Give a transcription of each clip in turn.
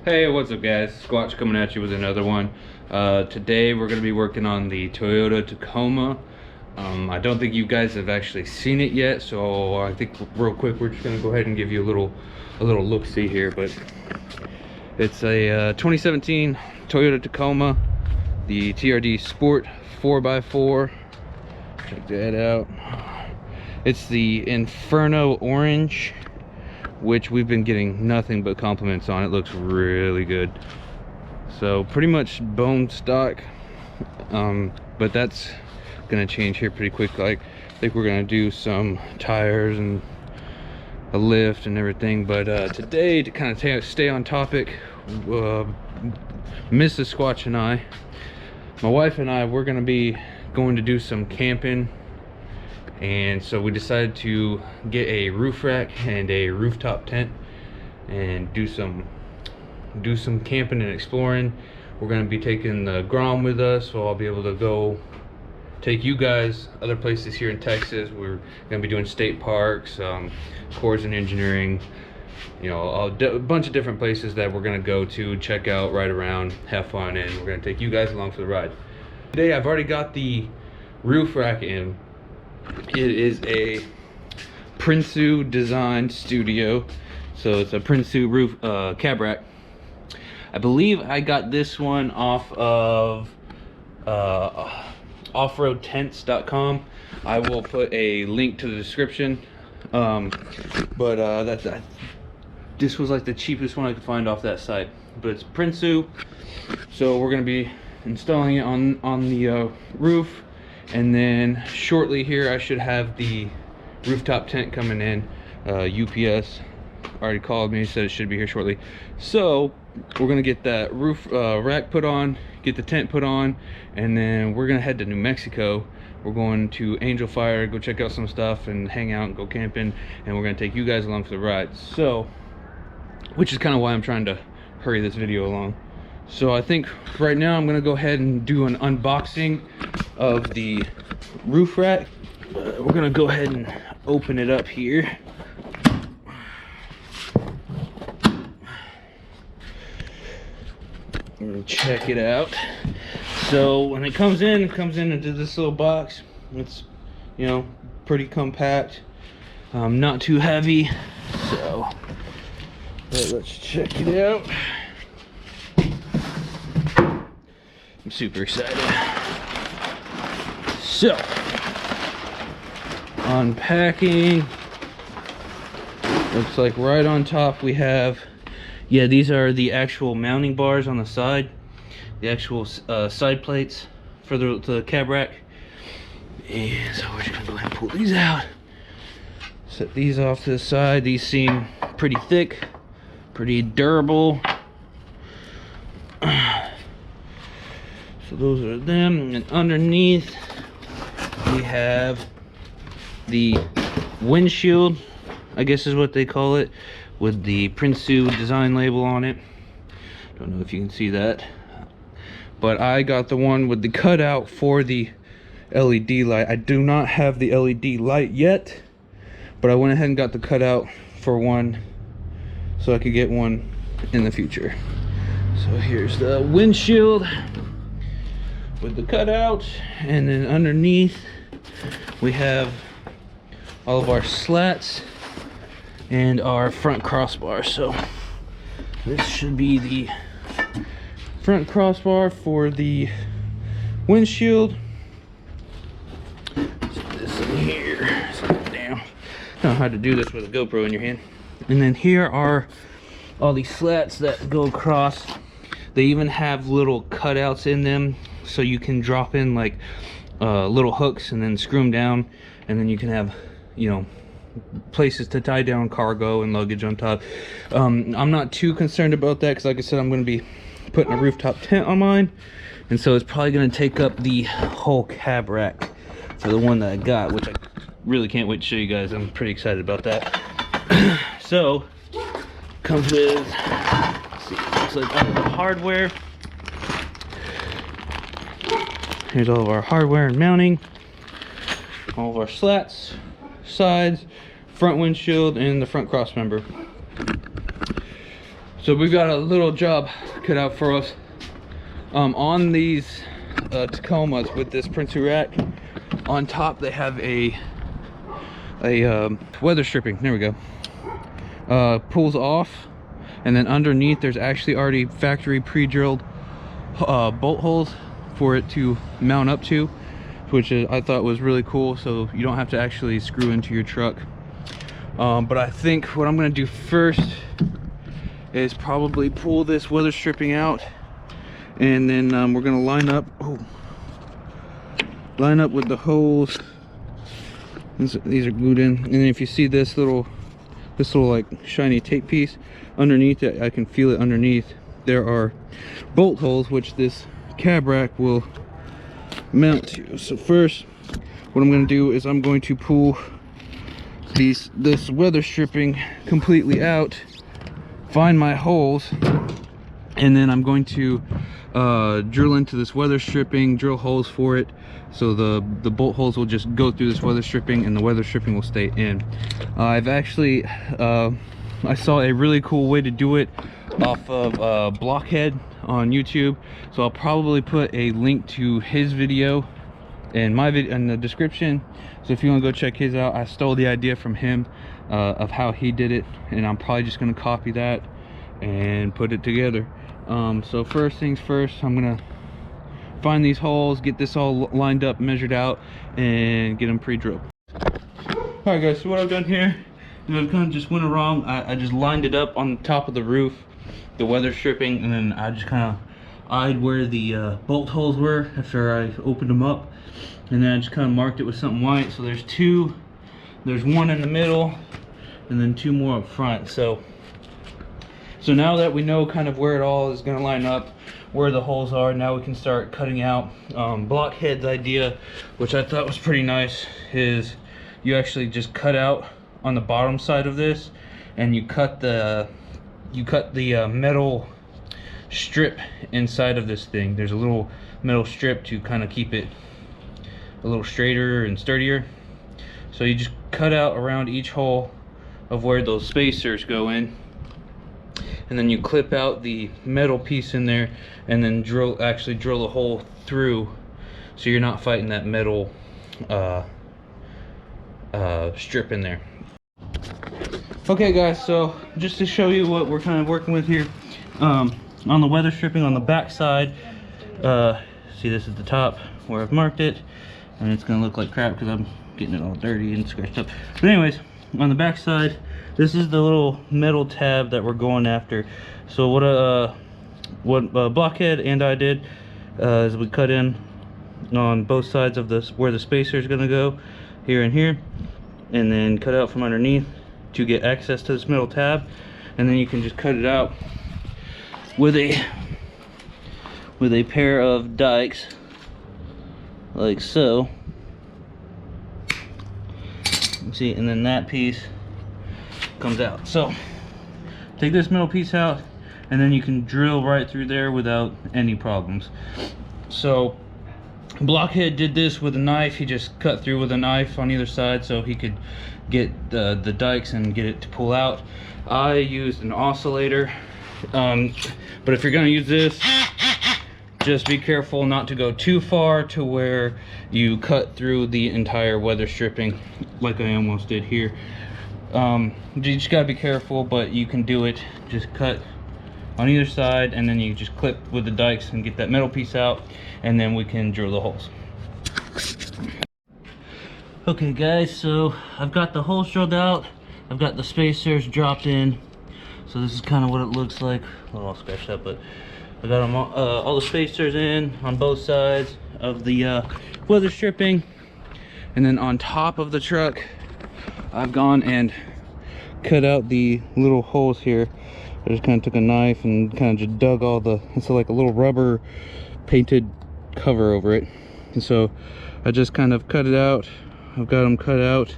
Hey, what's up guys? Squatch coming at you with another one. Today we're going to be working on the Toyota Tacoma. I don't think you guys have actually seen it yet, so I think real quick we're just going to go ahead and give you a little look-see here. But it's a 2017 Toyota Tacoma, the TRD Sport 4x4. Check that out. It's the Inferno Orange, which we've been getting nothing but compliments on. It looks really good. So pretty much bone stock, but that's gonna change here pretty quick. Like, I think we're gonna do some tires and a lift and everything. But today, to kind of stay on topic, Mrs. Squatch and I, my wife and I, we're gonna be going to do some camping. And so we decided to get a roof rack and a rooftop tent and do some camping and exploring. We're going to be taking the Grom with us, so I'll be able to go take you guys other places here in Texas. We're going to be doing state parks, cores and engineering, you know, a bunch of different places that we're going to go to, check out, ride around, have fun, and we're going to take you guys along for the ride. Today I've already got the roof rack in. It is a Prinsu Design Studio, so it's a Prinsu roof cab rack. I believe I got this one off of offroadtents.com. I will put a link to the description. This was like the cheapest one I could find off that site. But it's Prinsu, so we're gonna be installing it on the roof. And then shortly here I should have the rooftop tent coming in. UPS already called me, said it should be here shortly. So we're gonna get that roof rack put on, get the tent put on, and then we're gonna head to New Mexico. We're going to Angel Fire, go check out some stuff and hang out and go camping, and we're gonna take you guys along for the ride. So, which is kind of why I'm trying to hurry this video along. So I think right now I'm gonna go ahead and do an unboxing of the roof rack. We're gonna go ahead and open it up here. And check it out. So when it comes into this little box. It's, you know, pretty compact, not too heavy. So let's check it out. I'm super excited. So, unpacking. Looks like right on top we have, yeah, these are the actual mounting bars on the side, the actual side plates for the cab rack. And so we're just gonna go ahead and pull these out, set these off to the side. These seem pretty thick, pretty durable. So those are them, and underneath we have the windshield, I guess is what they call it, with the Prinsu Design label on it. Don't know if you can see that, but I got the one with the cutout for the LED light. I do not have the LED light yet, but I went ahead and got the cutout for one so I could get one in the future. So here's the windshield with the cutout, and then underneath we have all of our slats and our front crossbar. So this should be the front crossbar for the windshield. Set this in here. Set it down. I don't know how to do this with a GoPro in your hand. And then here are all these slats that go across. They even have little cutouts in them, so you can drop in like little hooks and then screw them down, and then you can have, you know, places to tie down cargo and luggage on top. I'm not too concerned about that because, like I said, I'm going to be putting a rooftop tent on mine, and so it's probably going to take up the whole cab rack for the one that I got, which I really can't wait to show you guys. I'm pretty excited about that. So comes with, let's see, looks like all the hardware. Here's all of our hardware and mounting, all of our slats, sides, front windshield, and the front cross member. So we've got a little job cut out for us. On these Tacomas with this Prinsu rack, on top they have a weather stripping. There we go. Pulls off, and then underneath there's actually already factory pre-drilled bolt holes for it to mount up to, which I thought was really cool, so you don't have to actually screw into your truck. But I think what I'm going to do first is probably pull this weather stripping out, and then we're going to line up with the holes. These are glued in, and then if you see this little like shiny tape piece underneath it, I can feel it underneath. There are bolt holes which this cab rack will mount to. So first, what I'm going to do is I'm going to pull this weather stripping completely out, find my holes, and then I'm going to drill into this weather stripping, drill holes for it, so the bolt holes will just go through this weather stripping and the weather stripping will stay in. I've actually I saw a really cool way to do it off of Blockhead on YouTube, so I'll probably put a link to his video and my video in the description. So if you want to go check his out, I stole the idea from him of how he did it, and I'm probably just going to copy that and put it together. So first things first, I'm gonna find these holes, get this all lined up, measured out, and get them pre-drilled. Alright guys, so what I've done here is I've kind of just went wrong. I just lined it up on the top of the roof, the weather stripping, and then I just kind of eyed where the bolt holes were after I opened them up, and then I just kind of marked it with something white. So there's one in the middle, and then 2 more up front. So now that we know kind of where it all is going to line up, where the holes are, now we can start cutting out. Blockhead's idea, which I thought was pretty nice, is you actually just cut out on the bottom side of this, and you cut the metal strip inside of this thing. There's a little metal strip to kind of keep it a little straighter and sturdier. So you just cut out around each hole of where those spacers go in, and then you clip out the metal piece in there, and then actually drill a hole through, so you're not fighting that metal strip in there. Okay guys, so just to show you what we're kind of working with here, on the weather stripping on the back side, see, this is the top where I've marked it, and it's gonna look like crap because I'm getting it all dirty and scratched up. But anyways, on the back side, this is the little metal tab that we're going after. So what Blockhead and I did is we cut in on both sides of this where the spacer is going to go, here and here, and then cut out from underneath to get access to this metal tab, and then you can just cut it out with a pair of dikes like so. See, and then that piece comes out. So take this middle piece out, and then you can drill right through there without any problems. So Blockhead did this with a knife. He just cut through with a knife on either side so he could get the dikes and get it to pull out. I used an oscillator, but if you're going to use this, just be careful not to go too far to where you cut through the entire weather stripping like I almost did here. You just gotta be careful, but you can do it. Just cut on either side, and then you just clip with the dikes and get that metal piece out, and then we can drill the holes. Okay guys, so I've got the holes drilled out, I've got the spacers dropped in, so this is kind of what it looks like. A little all scratched up, but I got them all the spacers in on both sides of the weather stripping, and then on top of the truck I've gone and cut out the little holes here. I just kind of took a knife and kind of just dug all the, it's like a little rubber painted cover over it, and so I just kind of cut it out. I've got them cut out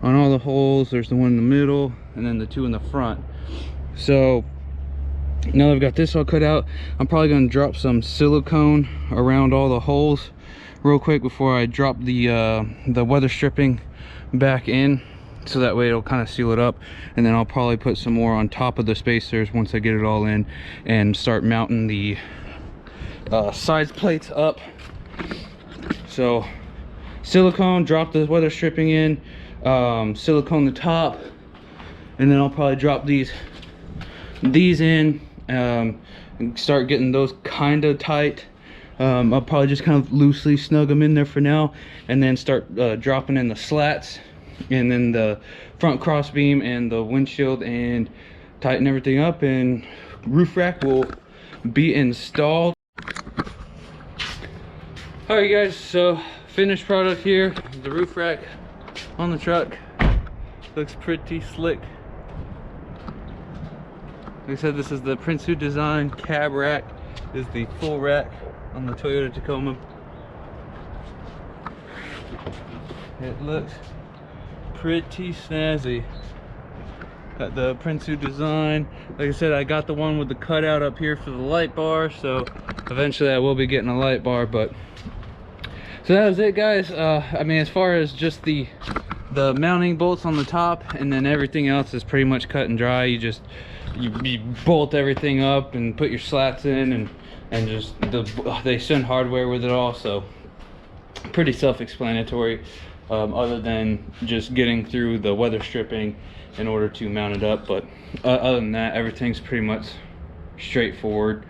on all the holes. There's the one in the middle and then the 2 in the front. So now that I've got this all cut out, I'm probably going to drop some silicone around all the holes real quick before I drop the weather stripping back in. so that way it'll kind of seal it up. And then I'll probably put some more on top of the spacers once I get it all in, and start mounting the side plates up. So silicone, drop the weather stripping in, silicone the top, and then I'll probably drop these in, and start getting those kind of tight. I'll probably just kind of loosely snug them in there for now, and then start dropping in the slats, and then the front cross beam and the windshield, and tighten everything up, and roof rack will be installed. Alright guys, so finished product here, the roof rack on the truck. Looks pretty slick. Like I said, this is the Prinsu Design Cab Rack. This is the full rack on the Toyota Tacoma. It looks pretty snazzy. Got the Prinsu Design. Like I said, I got the one with the cutout up here for the light bar, so eventually I will be getting a light bar. But so that was it, guys. I mean, as far as just the mounting bolts on the top, and then everything else is pretty much cut and dry. You bolt everything up and put your slats in, and just they send hardware with it all, so pretty self-explanatory, other than just getting through the weather stripping in order to mount it up. But other than that, everything's pretty much straightforward.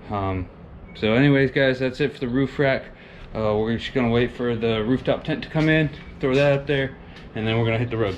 So anyways, guys, that's it for the roof rack. We're just gonna wait for the rooftop tent to come in, throw that up there, and then we're gonna hit the road.